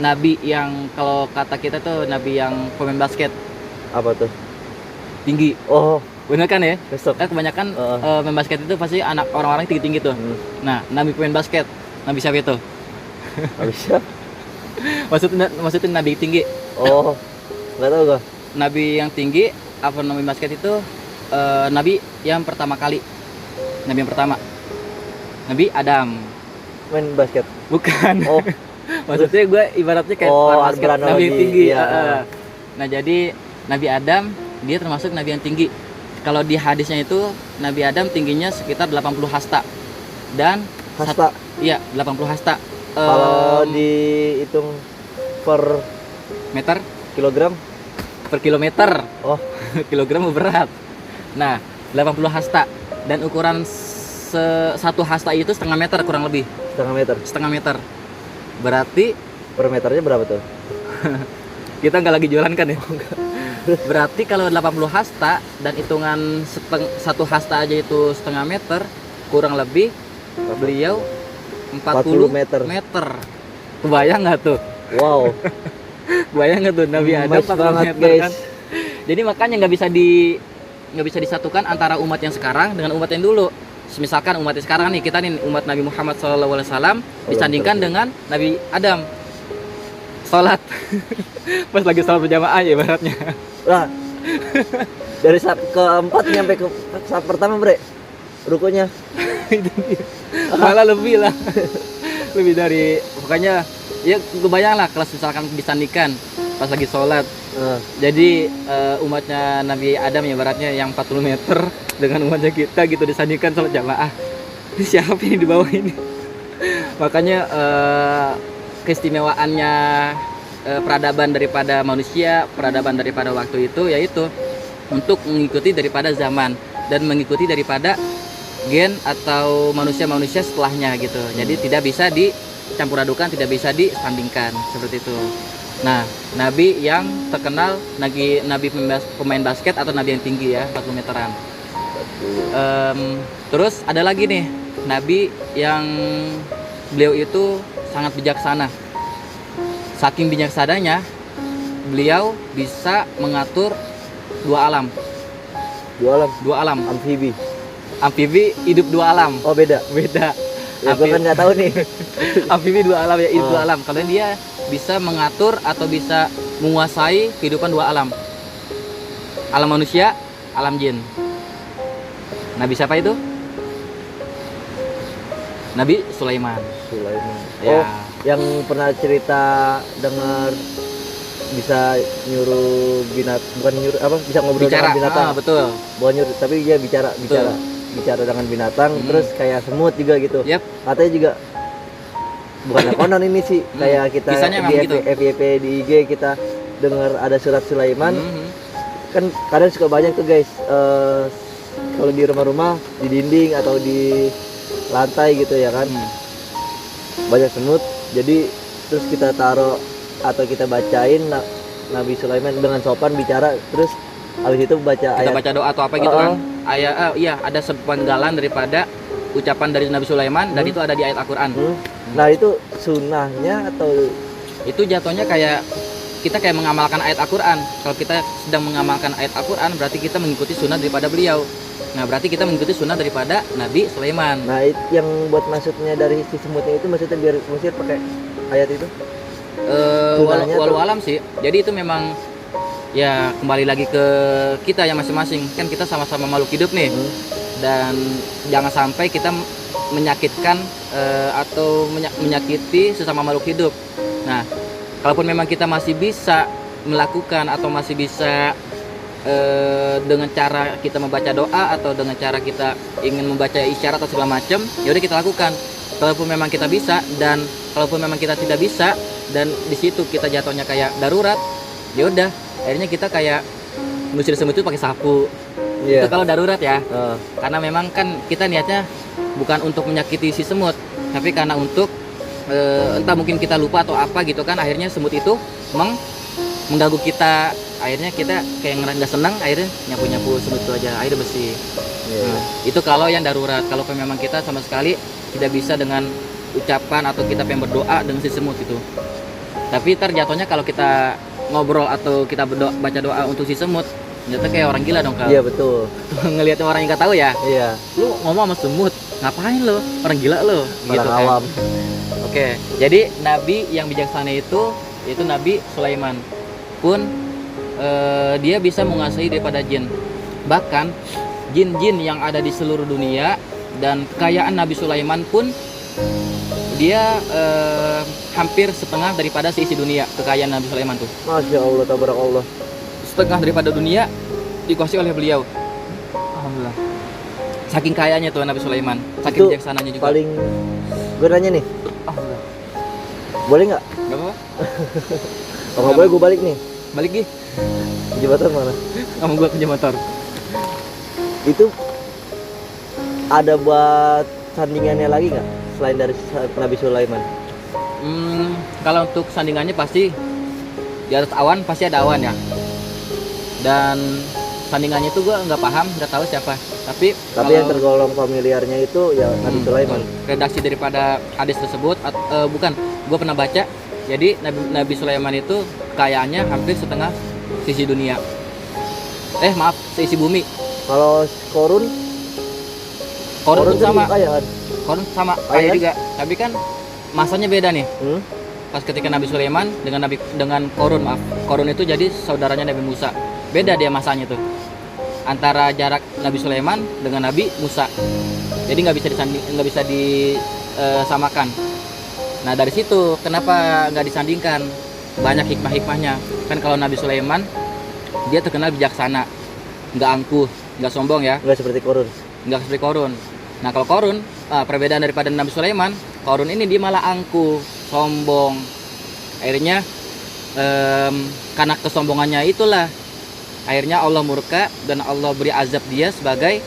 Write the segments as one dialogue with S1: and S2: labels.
S1: nabi yang kalau kata kita tuh nabi yang pemain basket
S2: Apa tuh?
S1: tinggi.
S2: Oh,
S1: Bener kan ya?
S2: besok.
S1: Kebanyakan pemain basket itu pasti anak orang-orang tinggi-tinggi tuh. Nah, nabi pemain basket, nabi siapa itu?
S2: Habisnya?
S1: Maksudnya nabi tinggi.
S2: Oh, nggak tahu gua.
S1: Nabi yang tinggi apa nabi basket itu nabi yang pertama kali. Nabi yang pertama. Nabi Adam.
S2: Main basket.
S1: Bukan.
S2: Oh,
S1: Maksudnya gue ibaratnya kayak
S2: Oh,
S1: orang basket,
S2: beranalogi,
S1: nabi yang tinggi.
S2: iya.
S1: Nah, jadi Nabi Adam dia termasuk nabi yang tinggi. Kalau di hadisnya itu Nabi Adam tingginya sekitar 80 hasta. Dan
S2: hasta.
S1: Iya, 80 hasta.
S2: Kalau dihitung per
S1: Meter
S2: kilogram,
S1: per kilometer.
S2: oh,
S1: Kilogram berat. Nah, 80 hasta dan ukuran satu hasta itu setengah meter kurang lebih. Setengah meter. Berarti
S2: per meternya berapa tuh?
S1: kita nggak lagi jualan kan ya? Berarti kalau 80 hasta dan hitungan satu hasta aja itu setengah meter, kurang lebih beliau 40 meter. Kebayang nggak tuh?
S2: Wow.
S1: Kebayang nggak tuh Nabi Adam 40
S2: banget,
S1: meter
S2: guys.
S1: kan? Jadi makanya nggak bisa disatukan antara umat yang sekarang dengan umat yang dulu. Misalkan umat yang sekarang nih, kita nih umat Nabi Muhammad SAW disandingkan dengan Nabi Adam. Sholat pas lagi sholat berjamaah ya ibaratnya.
S2: Lah, dari saat keempat nyampe ke saat pertama bre, rukunya
S1: Malah lebih lah. Lebih dari, pokoknya ya kebayang lah kelas misalkan disandingkan pas lagi sholat. Jadi umatnya Nabi Adam ya ibaratnya yang 40 meter dengan umatnya kita gitu disandingkan sholat jamaah. Ini siapa yang di bawah ini? Makanya keistimewaannya peradaban daripada manusia, peradaban daripada waktu itu yaitu untuk mengikuti daripada zaman dan mengikuti daripada gen atau manusia-manusia setelahnya gitu. Jadi tidak bisa dicampur adukan, tidak bisa disandingkan seperti itu. Nah, nabi yang terkenal nabi pemain basket atau nabi yang tinggi ya, 40 meteran. Terus ada lagi nih, nabi yang beliau itu sangat bijaksana. Saking bijaksananya, beliau bisa mengatur dua alam. Dua alam. Amfibi hidup dua alam.
S2: Oh, beda. Ya, gue kan nggak tahu nih.
S1: Amfibi dua alam ya, hidup dua alam. Kalau dia bisa mengatur atau bisa menguasai kehidupan dua alam. Alam manusia, alam jin. Nabi siapa itu? Nabi Sulaiman.
S2: Oh, yang pernah cerita dengar bisa nyuruh bukan nyuruh apa, bisa ngobrol dengan binatang.
S1: Betul.
S2: Bukan nyuruh, tapi dia bicara dengan binatang, terus kayak semut juga gitu. Katanya juga bukan konon ini sih, kayak kita di FYP di IG kita dengar ada surat Sulaiman. Kan kadang suka banyak tuh guys, kalau di rumah-rumah di dinding atau di lantai gitu ya kan, banyak semut. Jadi terus kita taruh atau kita bacain Nabi Sulaiman dengan sopan bicara, terus habis itu baca
S1: doa atau apa gitu kan. Iya, ada sepenggalan daripada ucapan dari Nabi Sulaiman dan itu ada di ayat Al-Qur'an.
S2: Nah, itu sunnahnya atau
S1: itu jatuhnya kayak kita kayak mengamalkan ayat Al-Qur'an. Kalau kita sedang mengamalkan ayat Al-Qur'an berarti kita mengikuti sunnah daripada beliau. Nah, berarti kita mengikuti sunnah daripada Nabi Sulaiman.
S2: Nah, yang buat maksudnya dari si semutnya itu maksudnya biar Mesir pakai ayat itu?
S1: Walau alam sih. Jadi itu memang ya kembali lagi ke kita yang masing-masing. Kan kita sama-sama makhluk hidup nih. Dan jangan sampai kita menyakitkan atau menyakiti sesama makhluk hidup. Nah, kalaupun memang kita masih bisa melakukan atau masih bisa dengan cara kita membaca doa atau dengan cara kita ingin membaca isyarat atau segala macam, ya udah kita lakukan. Kalaupun memang kita bisa dan kalaupun memang kita tidak bisa dan di situ kita jatuhnya kayak darurat, ya udah akhirnya kita kayak ngusir semut itu pakai sapu. Itu kalau darurat ya. Karena memang kan kita niatnya bukan untuk menyakiti si semut, tapi karena untuk entah mungkin kita lupa atau apa gitu kan, akhirnya semut itu mengganggu kita, akhirnya kita kayak nggak senang, akhirnya nyapu semut itu aja, air bersih. Nah, itu kalau yang darurat. Kalau memang kita sama sekali tidak bisa dengan ucapan atau kita pengen berdoa dengan si semut itu. Tapi ntar jatuhnya kalau kita ngobrol atau kita baca doa untuk si semut, ternyata kayak orang gila dong, Kak.
S2: Iya betul.
S1: Ngelihat orang yang nggak tahu ya.
S2: Iya.
S1: Lu ngomong sama semut, ngapain lo? Orang gila lo. Gitu
S2: Orang
S1: kan.
S2: awam.
S1: Oke, jadi nabi yang bijaksana itu yaitu Nabi Sulaiman. Pun dia bisa menguasai daripada jin. Bahkan jin-jin yang ada di seluruh dunia dan kekayaan Nabi Sulaiman pun dia hampir setengah daripada seisi dunia, kekayaan Nabi Sulaiman tuh.
S2: Masya Allah, tabarakallah.
S1: Setengah daripada dunia dikuasai oleh beliau. Alhamdulillah. Saking kayanya tuh Nabi Sulaiman, saking bijaksananya juga.
S2: Paling gue nanya nih.
S1: Alhamdulillah.
S2: Boleh nggak?
S1: Gak apa-apa.
S2: Kalau nggak boleh gue balik nih.
S1: Balik Gi.
S2: Jembatan mana?
S1: Kamu gua pinjam motor.
S2: Itu ada buat sandingannya lagi nggak selain dari Nabi Sulaiman?
S1: Kalau untuk sandingannya pasti di atas awan pasti ada awan ya. Dan sandingannya itu gua nggak paham, nggak tahu siapa. Tapi
S2: yang tergolong familiarnya itu ya Nabi Sulaiman.
S1: Redaksi daripada hadis tersebut bukan, gua pernah baca. Jadi Nabi Sulaiman itu kekayaannya hampir setengah sisi dunia. Maaf, seisi bumi.
S2: Kalau Korun
S1: pun sama.
S2: Kan?
S1: Korun sama kaya juga. Tapi kan masanya beda nih. Pas ketika Nabi Sulaiman dengan Korun, maaf. Korun itu jadi saudaranya Nabi Musa. Beda dia masanya tuh. Antara jarak Nabi Sulaiman dengan Nabi Musa. Jadi nggak bisa disamakan. Nah dari situ kenapa nggak disandingkan? Banyak hikmah-hikmahnya. Kan kalau Nabi Sulaiman dia terkenal bijaksana, nggak angkuh, nggak sombong ya.
S2: Nggak seperti Korun. Nah kalau Korun, perbedaan daripada Nabi Sulaiman, Korun ini dia malah angkuh, sombong. Akhirnya karena kesombongannya itulah, akhirnya Allah murka dan Allah beri azab dia sebagai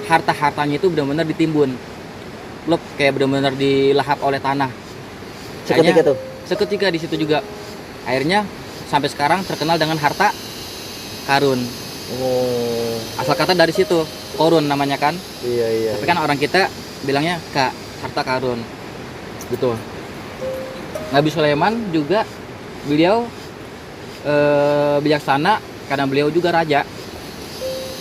S2: harta-hartanya itu benar-benar ditimbun. Blok kayak benar-benar dilahap oleh tanah. Seketika di situ juga. Akhirnya sampai sekarang terkenal dengan harta karun. Asal kata dari situ, Korun namanya kan. Iya.
S1: Tapi kan orang kita bilangnya harta karun. Gitu. Nabi Sulaiman juga beliau bijaksana karena beliau juga raja.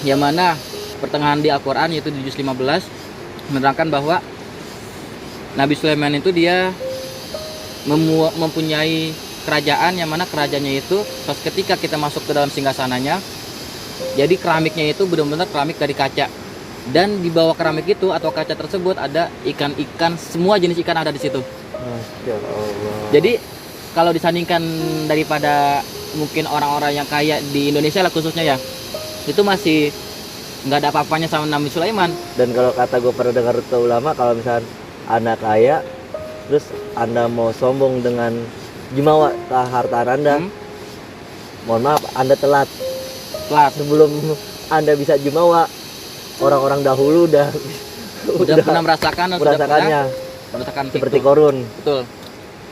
S1: Yang mana pertengahan di Al-Qur'an yaitu di juz 15 menerangkan bahwa Nabi Sulaiman itu dia mempunyai kerajaan yang mana kerajaannya itu pas ketika kita masuk ke dalam singgasananya, jadi keramiknya itu benar-benar keramik dari kaca, dan di bawah keramik itu atau kaca tersebut ada ikan-ikan, semua jenis ikan ada di situ.
S2: Masya Allah.
S1: Jadi kalau disandingkan daripada mungkin orang-orang yang kaya di Indonesia lah khususnya ya, itu masih nggak ada apa-apanya sama Nabi Sulaiman.
S2: Dan kalau kata gue pernah dengar ulama, kalau misalnya Anda kaya terus Anda mau sombong dengan jumawa harta Anda, mohon maaf, Anda telat. Sebelum Anda bisa jumawa, orang-orang dahulu udah
S1: pernah merasakannya
S2: seperti Korun.
S1: Betul.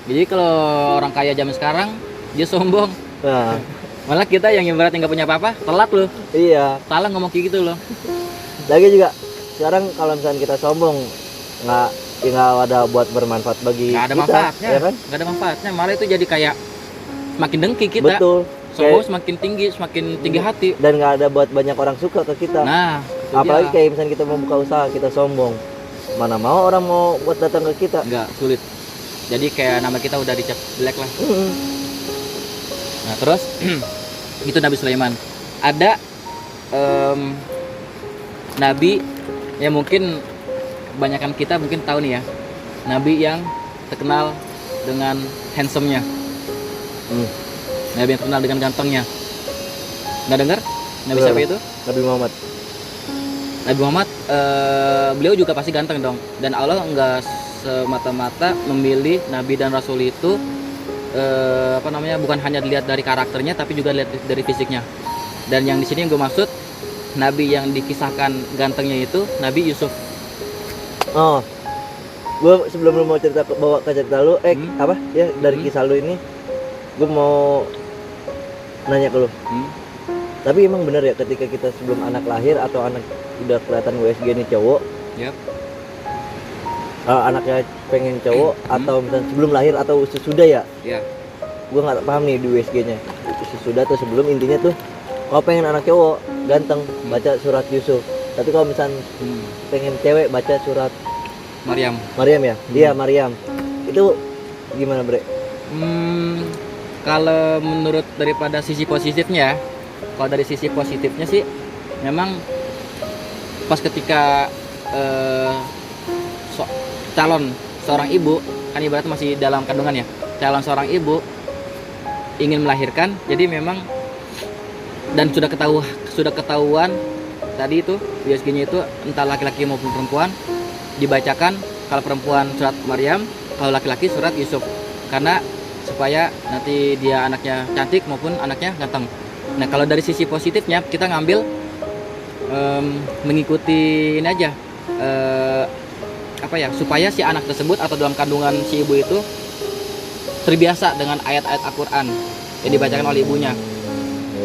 S1: Jadi kalau orang kaya zaman sekarang dia sombong, malah kita yang ibaratnya nggak punya apa-apa telat loh.
S2: Iya,
S1: salah ngomong kayak gitu loh.
S2: Lagi juga sekarang kalau misalnya kita sombong nggak ada buat bermanfaat bagi
S1: nggak ada
S2: kita,
S1: manfaatnya
S2: ya kan?
S1: Nggak ada manfaatnya, malah itu jadi kayak semakin dengki kita.
S2: Betul.
S1: Sombong semakin tinggi hati.
S2: Dan nggak ada buat banyak orang suka ke kita.
S1: Nah,
S2: apalagi kayak misalnya kita mau buka usaha, kita sombong, mana mau orang mau buat datang ke kita?
S1: Nggak, sulit. Jadi kayak nama kita udah dicap jelek lah. Nah terus itu Nabi Sulaiman. Ada Nabi yang mungkin kebanyakan kita mungkin tahu nih ya, Nabi yang terkenal dengan handsome-nya. Nabi yang terkenal dengan gantengnya. Nggak dengar? Nabi siapa itu?
S2: Nabi Muhammad.
S1: Nabi Muhammad, beliau juga pasti ganteng dong. Dan Allah nggak semata-mata memilih Nabi dan Rasul itu bukan hanya dilihat dari karakternya, tapi juga dilihat dari fisiknya. Dan yang di sini yang gue maksud, Nabi yang dikisahkan gantengnya itu Nabi Yusuf.
S2: Oh, gue sebelum lu mau bawa ke cerita lu, dari kisah lu ini, gue mau nanya ke lu. Tapi emang bener ya ketika kita sebelum anak lahir atau anak udah kelihatan USG nih cowok, anaknya pengen cowok atau misalnya sebelum lahir atau sesudah ya, gue nggak paham nih di USG-nya sudah tuh sebelum intinya tuh kalau pengen anak cowok ganteng baca surat Yusuf, tapi kalau misalnya pengen cewek baca surat
S1: Maryam
S2: ya, dia Maryam itu gimana bre?
S1: Kalau menurut daripada sisi positifnya, kalau dari sisi positifnya sih memang pas ketika calon seorang ibu kan ibaratnya masih dalam kandungan ya, calon seorang ibu ingin melahirkan, jadi memang dan sudah ketahuan tadi itu USG-nya itu entah laki-laki maupun perempuan dibacakan, kalau perempuan surat Maryam, kalau laki-laki surat Yusuf, karena supaya nanti dia anaknya cantik maupun anaknya ganteng. Nah kalau dari sisi positifnya kita ngambil mengikuti ini aja supaya si anak tersebut atau dalam kandungan si ibu itu terbiasa dengan ayat-ayat Al-Quran yang dibacakan oleh ibunya.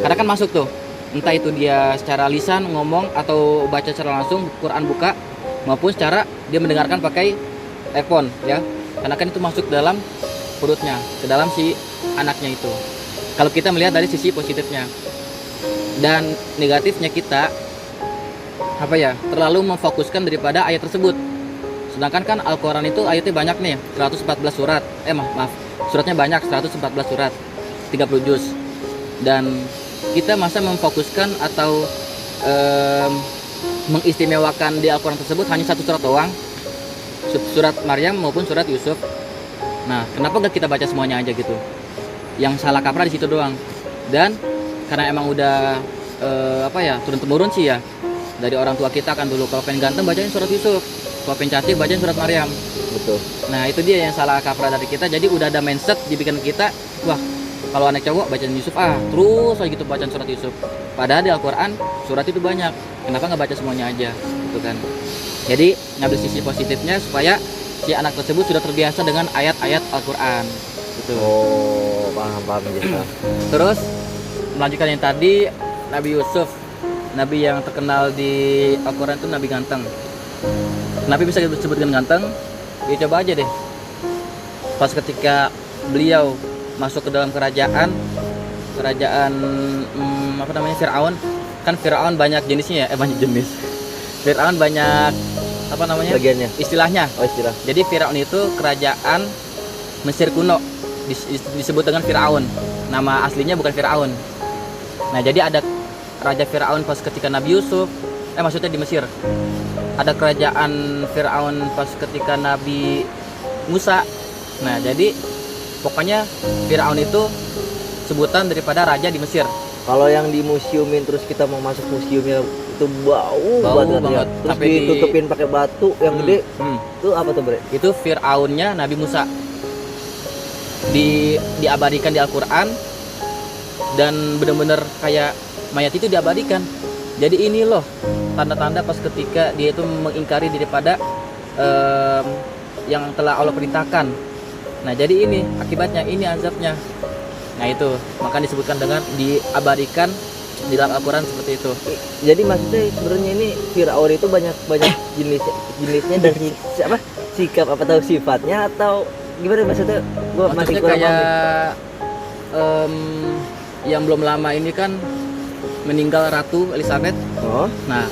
S1: Karena kan masuk tuh, entah itu dia secara lisan ngomong atau baca secara langsung Quran buka, maupun secara dia mendengarkan pakai earphone ya, karena kan itu masuk dalam perutnya, ke dalam si anaknya itu. Kalau kita melihat dari sisi positifnya, dan negatifnya kita terlalu memfokuskan daripada ayat tersebut. Sedangkan kan Al-Quran itu ayatnya banyak nih, 114 surat. Suratnya banyak, 114 surat, 30 juz. Dan kita masa memfokuskan atau mengistimewakan di Al-Quran tersebut hanya satu surat doang, surat Maryam maupun surat Yusuf. Nah, kenapa gak kita baca semuanya aja gitu? Yang salah kaprah di situ doang. Dan karena emang udah turun temurun sih ya, dari orang tua kita kan dulu, kalau pengen ganteng bacain surat Yusuf, kalau pengen cantik bacain surat Maryam.
S2: Betul.
S1: Nah itu dia yang salah kaprah dari kita. Jadi udah ada mindset dibikin kita, wah kalau anak cowok bacain Yusuf terus aja gitu bacaan surat Yusuf. Padahal di Al-Quran surat itu banyak, kenapa nggak baca semuanya aja gitu kan? Jadi ngambil sisi positifnya supaya si anak tersebut sudah terbiasa dengan ayat-ayat Al-Quran gitu.
S2: Oh, paham gitu.
S1: Terus melanjutkan yang tadi, Nabi Yusuf, nabi yang terkenal di Al-Quran itu nabi ganteng. Kenapa bisa disebutkan ganteng? Ya coba aja deh, pas ketika beliau masuk ke dalam kerajaan Firaun, kan Firaun banyak jenisnya ya, banyak jenis. Firaun banyak
S2: bagiannya,
S1: istilahnya.
S2: Istilah.
S1: Jadi Firaun itu kerajaan Mesir kuno, disebut dengan Firaun. Nama aslinya bukan Firaun. Nah jadi ada raja Firaun pas ketika Nabi Yusuf, maksudnya di Mesir. Ada kerajaan Firaun pas ketika Nabi Musa. Nah jadi pokoknya Firaun itu sebutan daripada raja di Mesir.
S2: Kalau yang di museumin terus kita mau masuk museumnya itu bau banget. Ya. Terus sampai ditutupin pakai batu yang gede. Itu apa tuh bre?
S1: Itu Firaunnya Nabi Musa. Diabadikan di Al-Quran dan benar-benar kayak mayat itu diabadikan. Jadi ini loh tanda-tanda pas ketika dia itu mengingkari daripada yang telah Allah perintahkan. Nah jadi ini akibatnya, ini azabnya. Nah itu maka disebutkan dengan diabadikan di dalam Al-Quran seperti itu.
S2: Jadi maksudnya sebenarnya ini Firaun itu banyak jenisnya dan sikap atau sifatnya atau gimana maksudnya? Gua masih kurang
S1: kayak yang belum lama ini kan meninggal Ratu Elizabeth.
S2: Oh.
S1: Nah,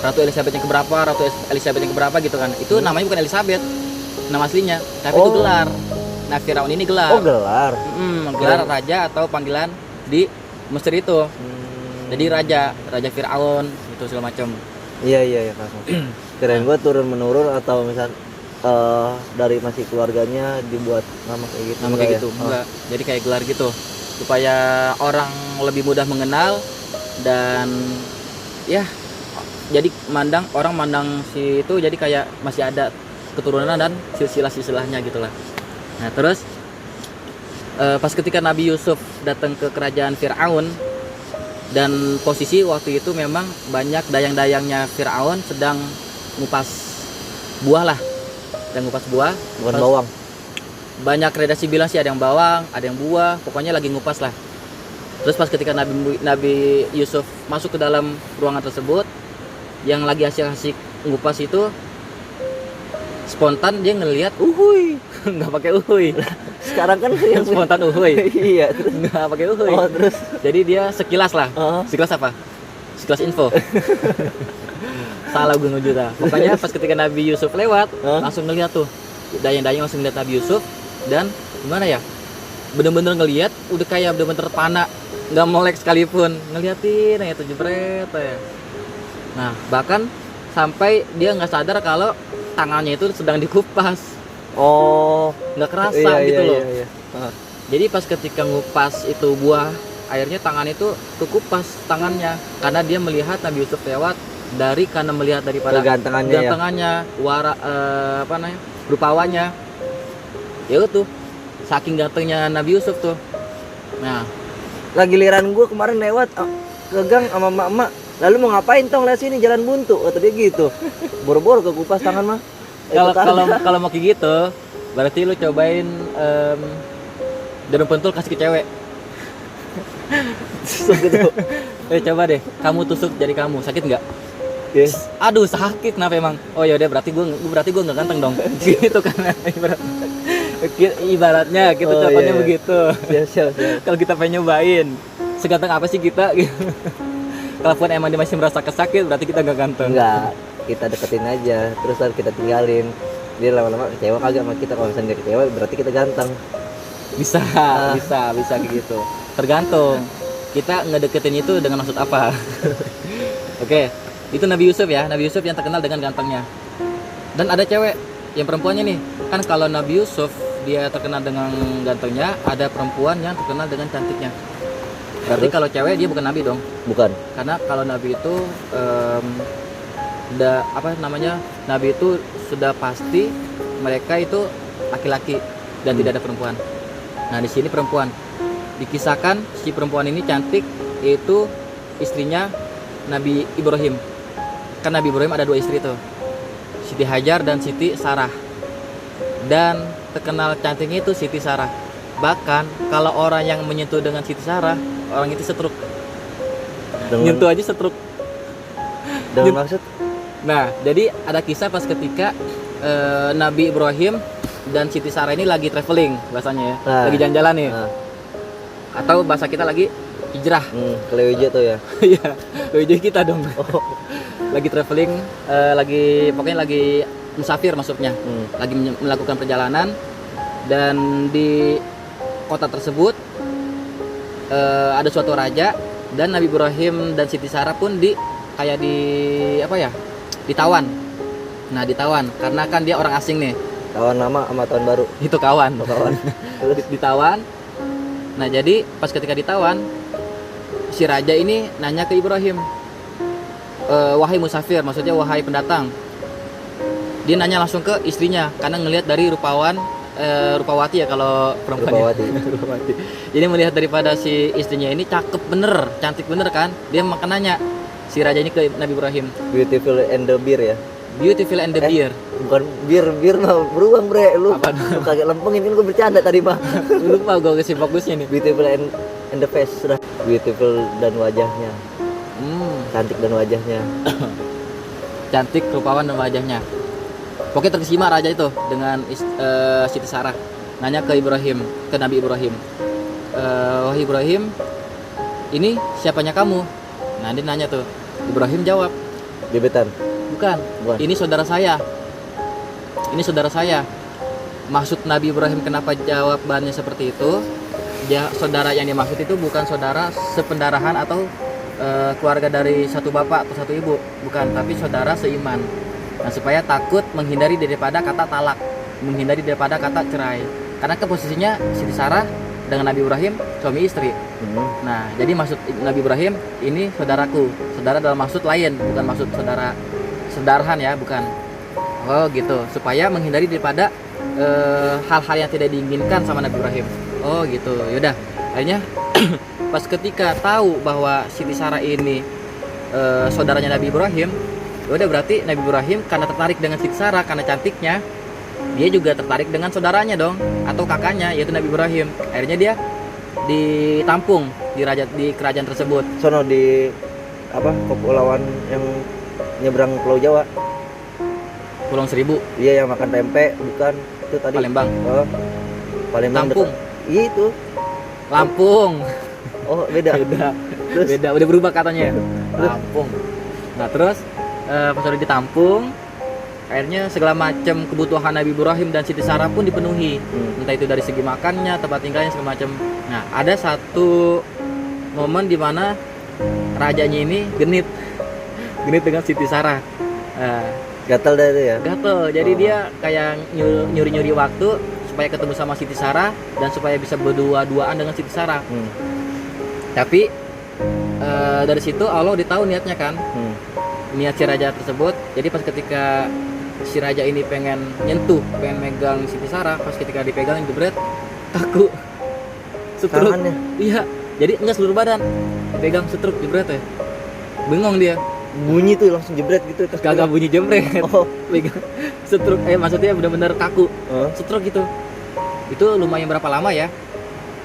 S1: Ratu Elizabeth yang keberapa gitu kan. Itu namanya bukan Elizabeth, nama aslinya, tapi itu gelar. Nah, Firaun ini gelar.
S2: Oh, gelar.
S1: Gelar raja atau panggilan di Mesir itu. Jadi raja Firaun itu segala macam.
S2: Iya Kak. Keren gua turun menurun atau misal dari masih keluarganya dibuat nama kayak gitu.
S1: Nama kayak gitu. Enggak. Jadi kayak gelar gitu. Supaya orang lebih mudah mengenal dan ya jadi orang mandang si itu jadi kayak masih ada keturunan dan silsilah-silsilahnya gitulah. Nah terus pas ketika Nabi Yusuf datang ke kerajaan Firaun, dan posisi waktu itu memang banyak dayang-dayangnya Firaun sedang ngupas buah.
S2: Bukan bawang.
S1: Banyak redaksi bilang sih ada yang bawang, ada yang buah, pokoknya lagi ngupas lah. Terus pas ketika Nabi Yusuf masuk ke dalam ruangan tersebut, yang lagi asik-asik ngupas itu spontan dia ngelihat uhuy. Nggak pakai uhuy.
S2: Sekarang kan yang
S1: spontan uhuy.
S2: Iya, terus
S1: nggak pakai uhuy.
S2: Oh, terus
S1: jadi dia sekilas lah. Sekilas apa? Sekilas info. Salah gue nuju dah. Pokoknya pas ketika Nabi Yusuf lewat, langsung ngeliat tuh. Dayang-dayang langsung ngeliat Nabi Yusuf dan gimana ya? Bener-bener ngeliat, udah kayak bener-bener panah, nggak molek sekalipun, ngeliatin aja tuh jebret ya. Nah bahkan sampai dia nggak sadar kalau tangannya itu sedang dikupas.
S2: Oh,
S1: nggak kerasa gitu loh.
S2: Iya.
S1: Jadi pas ketika ngupas itu buah, akhirnya tangan itu kekupas tangannya karena dia melihat Nabi Yusuf lewat karena melihat daripada gantengannya rupawannya. Ya itu saking gantengnya Nabi Yusuf tuh. Nah,
S2: lagi giliran gue kemarin lewat ke gang sama emak-emak, lalu mau ngapain tong lihat sini jalan buntu, kata dia gitu. Boro-boro ke kupas tangan mah.
S1: Kalau mau kayak gitu, berarti lu cobain jarum pentul kasih ke cewek.
S2: Gitu.
S1: Coba deh, kamu tusuk jari kamu, sakit nggak?
S2: Yes.
S1: Aduh sakit, kenapa emang? Oh yaudah berarti gue nggak ganteng dong. Gitu kan ibaratnya gitu, contohnya begitu.
S2: Siap.
S1: Kalau kita pengen nyobain seganteng apa sih kita gitu. Kalaupun emang dia masih merasa kesakit, berarti kita nggak ganteng.
S2: Enggak, kita deketin aja, terus kita tinggalin. Dia lama-lama kecewa kagak sama kita. Kalau misalnya dia kecewa, berarti kita ganteng.
S1: Bisa kayak gitu. Tergantung kita ngedeketin itu dengan maksud apa. Oke, itu Nabi Yusuf ya. Nabi Yusuf yang terkenal dengan gantengnya. Dan ada cewek yang perempuannya nih. Kan kalau Nabi Yusuf dia terkenal dengan gantengnya, ada perempuan yang terkenal dengan cantiknya. Berarti kalau cewek dia bukan nabi dong?
S2: Bukan.
S1: Karena kalau nabi itu nabi itu sudah pasti mereka itu laki-laki dan tidak ada perempuan. Nah di sini perempuan dikisahkan, si perempuan ini cantik, yaitu istrinya Nabi Ibrahim. Kan Nabi Ibrahim ada 2 istri tuh, Siti Hajar dan Siti Sarah. Dan terkenal cantiknya itu Siti Sarah. Bahkan kalau orang yang menyentuh dengan Siti Sarah, orang itu setruk. Nyentuh aja setruk.
S2: Dengan maksud?
S1: Nah, jadi ada kisah pas ketika Nabi Ibrahim dan Siti Sarah ini lagi traveling bahasanya ya, lagi jalan-jalan nih. Atau bahasa kita lagi hijrah.
S2: Kelewijo tuh ya.
S1: Iya, kelewijo kita dong. Lagi traveling, pokoknya lagi musafir maksudnya. Lagi melakukan perjalanan dan di kota tersebut ada suatu raja dan Nabi Ibrahim dan Siti Sarah pun ditawan. Nah, ditawan karena kan dia orang asing nih.
S2: Tawan lama sama tahun baru.
S1: Itu kawan. Ditawan. Nah, jadi pas ketika ditawan, si raja ini nanya ke Ibrahim, wahai musafir, maksudnya wahai pendatang. Dia nanya langsung ke istrinya karena ngelihat dari Rupawati ya kalau perempuan. Rupawati. Jadi melihat daripada si istrinya ini cakep bener, cantik bener kan. Dia makan nanya si raja ini ke Nabi Ibrahim.
S2: Beautiful and the beer ya.
S1: Beautiful and the beer.
S2: Bukan bir mah beruang bre lu. Apa? Lu kagak lempengin, kan gue bercanda tadi mah.
S1: Lupa gue kasih fokusnya nih.
S2: Beautiful and the face sudah. Beautiful dan wajahnya. Cantik dan wajahnya.
S1: Cantik, rupawan dan wajahnya. Pokoknya terkesima raja itu dengan Siti Sarah. Nanya ke Nabi Ibrahim. Wahai Ibrahim, ini siapanya kamu? Nah, dia nanya tuh. Ibrahim jawab,
S2: gebetan.
S1: Bukan. Ini saudara saya. Maksud Nabi Ibrahim kenapa jawabannya seperti itu? Saudara yang dimaksud itu bukan saudara sependarahan atau keluarga dari satu bapak atau satu ibu, bukan, tapi saudara seiman. Nah, supaya takut menghindari daripada kata talak, menghindari daripada kata cerai. Karena kan posisinya Siti Sarah dengan Nabi Ibrahim suami istri. Nah, jadi maksud Nabi Ibrahim ini saudaraku. Saudara dalam maksud lain, bukan maksud saudarahan ya, bukan. Oh gitu, supaya menghindari daripada hal-hal yang tidak diinginkan sama Nabi Ibrahim. Oh gitu, yaudah. Akhirnya pas ketika tahu bahwa Siti Sarah ini saudaranya Nabi Ibrahim, yaudah berarti Nabi Ibrahim karena tertarik dengan Siti Sarah karena cantiknya, dia juga tertarik dengan saudaranya dong, atau kakaknya yaitu Nabi Ibrahim. Akhirnya dia ditampung di kerajaan tersebut.
S2: Sono di kepulauan yang nyebrang Pulau Jawa.
S1: Pulau Seribu.
S2: Iya, yang makan tempe, bukan itu tadi.
S1: Palembang.
S2: Oh, Palembang.
S1: Lampung.
S2: Iya itu.
S1: Lampung.
S2: Oh, beda.
S1: Terus? Beda, udah berubah katanya. Lampung. Nah terus pas udah ditampung, akhirnya segala macam kebutuhan Nabi Ibrahim dan Siti Sarah pun dipenuhi. Entah itu dari segi makannya, tempat tinggalnya, segala macam. Nah ada satu momen di mana rajanya ini genit dengan Siti Sarah.
S2: Gatel dah itu ya.
S1: Gatel. Jadi dia kayak nyuri waktu supaya ketemu sama Siti Sarah dan supaya bisa berdua-duaan dengan Siti Sarah. Tapi dari situ Allah udah tahu niatnya kan. Niat si raja tersebut. Jadi pas ketika si raja ini pengen nyentuh, pengen megang Siti Sarah, pas ketika dipegang jebret, kaku. Setruk.
S2: Tangannya.
S1: Iya. Jadi enggak seluruh badan. Dipegang setruk jebret ya. Bengong dia.
S2: Bunyi tuh langsung jebret gitu.
S1: Kagak bunyi jebret.
S2: Oh,
S1: Pegang setruk. Maksudnya benar-benar kaku. Setruk gitu. Itu lumayan berapa lama ya?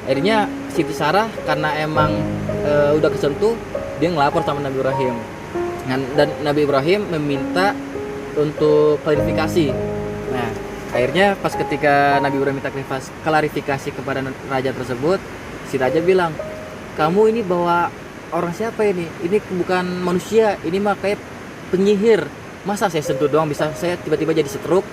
S1: Akhirnya Siti Sarah karena emang udah kesentuh, dia ngelapor sama Nabi Ibrahim. Dan Nabi Ibrahim meminta untuk klarifikasi. Nah, akhirnya pas ketika Nabi Ibrahim minta klarifikasi kepada raja tersebut, si raja bilang, kamu ini bawa orang siapa ini? Ini bukan manusia, ini mah kayak penyihir. Masa saya sentuh doang bisa saya tiba-tiba jadi setruk?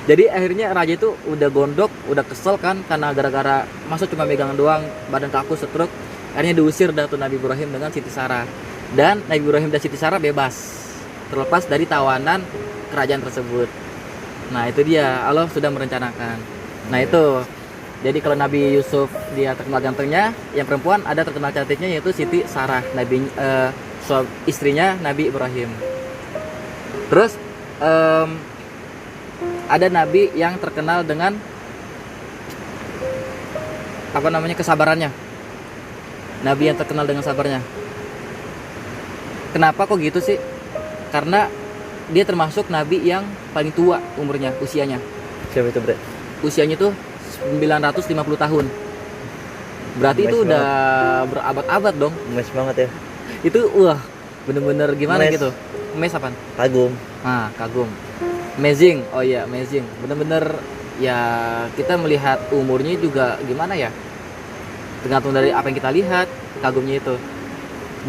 S1: Jadi akhirnya raja itu udah gondok, udah kesel kan karena gara-gara masa cuma megang doang, badan kaku setruk. Akhirnya diusir dah tuh Nabi Ibrahim dengan Siti Sarah. Dan Nabi Ibrahim dan Siti Sarah bebas, terlepas dari tawanan kerajaan tersebut. Nah itu dia, Allah sudah merencanakan. Nah itu, jadi kalau Nabi Yusuf dia terkenal gantengnya, yang perempuan ada terkenal cantiknya yaitu Siti Sarah, istrinya Nabi Ibrahim. Terus ada Nabi yang terkenal dengan kesabarannya. Nabi yang terkenal dengan sabarnya. Kenapa kok gitu sih? Karena dia termasuk nabi yang paling tua umurnya, usianya.
S2: Siapa itu, Bre?
S1: Usianya tuh 950 tahun. Berarti itu udah berabad-abad dong.
S2: Mes banget ya.
S1: Itu bener-bener gimana gitu. Mes apaan?
S2: Kagum.
S1: Kagum. Amazing. Oh iya, amazing. Bener-bener ya kita melihat umurnya juga gimana ya? Tergantung dari apa yang kita lihat, kagumnya itu.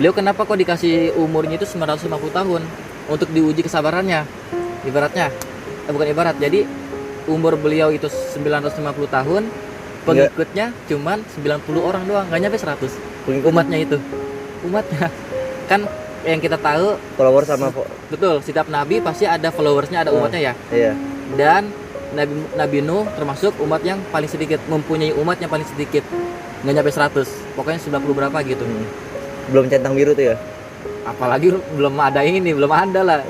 S1: Beliau kenapa kok dikasih umurnya itu 950 tahun untuk diuji kesabarannya. Ibaratnya, bukan ibarat. Jadi umur beliau itu 950 tahun, pengikutnya cuman 90 orang doang, nggak nyampe 100. Umatnya itu. Umatnya. Kan yang kita tahu
S2: followers sama
S1: betul, setiap nabi pasti ada followersnya, ada umatnya ya.
S2: Iya.
S1: Dan Nabi Nuh termasuk umat yang paling sedikit, mempunyai umat yang paling sedikit. Nggak nyampe 100. Pokoknya 90 berapa gitu.
S2: Belum centang biru tuh ya.
S1: Apalagi belum ada lah.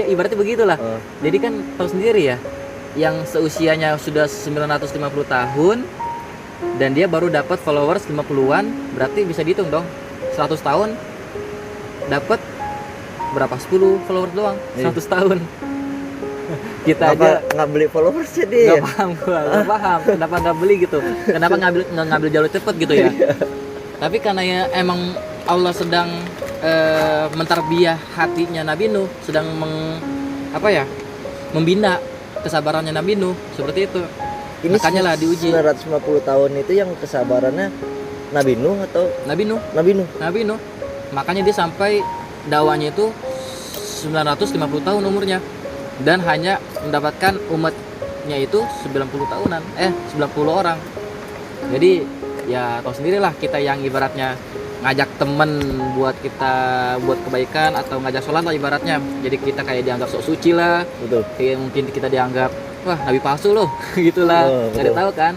S1: Ibaratnya begitulah. Jadi kan tahu sendiri ya, yang seusianya sudah 950 tahun dan dia baru dapat followers 50-an, berarti bisa dihitung dong. 100 tahun dapat berapa? 10 followers doang. 100 tahun. Kita aja
S2: nggak beli followers jadi.
S1: Nggak paham. Kenapa nggak beli gitu? Kenapa ngambil jalur cepet gitu ya? Tapi karena ya emang Allah sedang mentarbiyah hatinya Nabi Nuh, sedang membina kesabarannya Nabi Nuh, seperti itu. Ini makanya lah diuji.
S2: 950 tahun itu yang kesabarannya Nabi Nuh atau
S1: Nabi Nuh. Makanya dia sampai dakwanya itu 950 tahun umurnya dan hanya mendapatkan umatnya itu 90 tahunan, 90 orang. Jadi ya tahu sendirilah, kita yang ibaratnya ngajak temen buat kebaikan atau ngajak sholat lah ibaratnya. Jadi kita kayak dianggap sok suci lah. Betul. Kayak mungkin kita dianggap wah nabi palsu loh gitulah. Nggak ada tahu kan.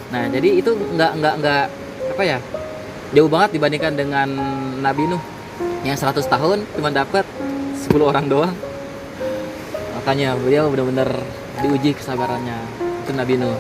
S1: Nah jadi itu nggak jauh banget dibandingkan dengan Nabi Nuh yang 100 tahun cuma dapat 10 orang doang. Makanya beliau benar-benar diuji kesabarannya, itu Nabi Nuh.